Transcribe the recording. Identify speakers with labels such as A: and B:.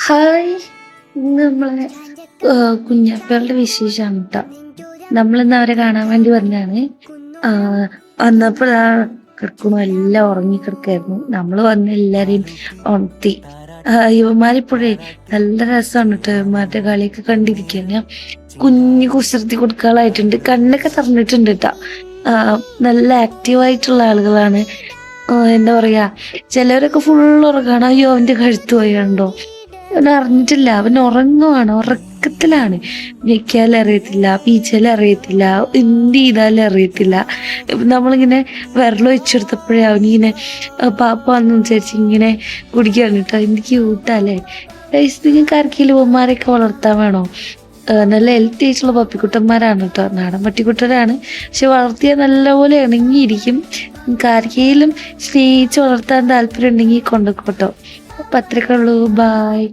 A: Hi. ഇന്ന് നമ്മളെ കുഞ്ഞാപ്പകളുടെ വിശേഷമാണ് കേട്ടോ. നമ്മളിന്ന് അവരെ കാണാൻ വേണ്ടി വന്നതാണ്. വന്നപ്പോഴാ കിടക്കണു എല്ലാം ഉറങ്ങിക്കിടക്കായിരുന്നു. നമ്മൾ വന്ന് എല്ലാരെയും ഉണർത്തി. ഇവന്മാരിപ്പോഴേ നല്ല രസമാണ് കേട്ടോ. ഇവന്മാരുടെ കളിയൊക്കെ കണ്ടിരിക്കാൻ ഞാൻ കുഞ്ഞു കുസൃതി കൊടുക്കാളായിട്ടുണ്ട്. കണ്ണൊക്കെ തുറന്നിട്ടുണ്ട് കേട്ടോ. നല്ല ആക്റ്റീവായിട്ടുള്ള ആളുകളാണ്. എന്താ പറയാ, ചിലവരൊക്കെ ഫുൾ ഉറങ്ങാണ്. അയ്യോ അവന്റെ കഴുത്ത് പോയി കണ്ടോ, അവൻ അറിഞ്ഞിട്ടില്ല, അവൻ ഉറങ്ങുവാണ്, ഉറക്കത്തിലാണ്. ഞെക്കിയാലും അറിയത്തില്ല, പീച്ചാലും അറിയത്തില്ല, എന്ത് ചെയ്താലും അറിയത്തില്ല. നമ്മളിങ്ങനെ വിരൽ വെച്ചെടുത്തപ്പോഴേ അവനിങ്ങനെ പാപ്പ എന്ന് വിചാരിച്ച് ഇങ്ങനെ കുടിക്കുകയാണ് കേട്ടോ. എനിക്ക് ക്യൂട്ടല്ലേ. നിങ്ങൾക്ക് ആർക്കെങ്കിലും ഉമ്മമാരെയൊക്കെ വളർത്താൻ വേണോ? നല്ല ഹെൽത്തി ആയിട്ടുള്ള പപ്പിക്കുട്ടന്മാരാണ് കേട്ടോ. നാടൻ പട്ടിക്കുട്ടരാണ്, പക്ഷെ വളർത്തിയാൽ നല്ലപോലെ ഇണങ്ങിയിരിക്കും. നിങ്ങൾക്ക് ആർക്കെങ്കിലും സ്നേഹിച്ച് വളർത്താൻ താല്പര്യം ഉണ്ടെങ്കിൽ കൊണ്ടുപോട്ടോ. അപ്പൊ അത്രയൊക്കെ ഉള്ളൂ. ബായ്.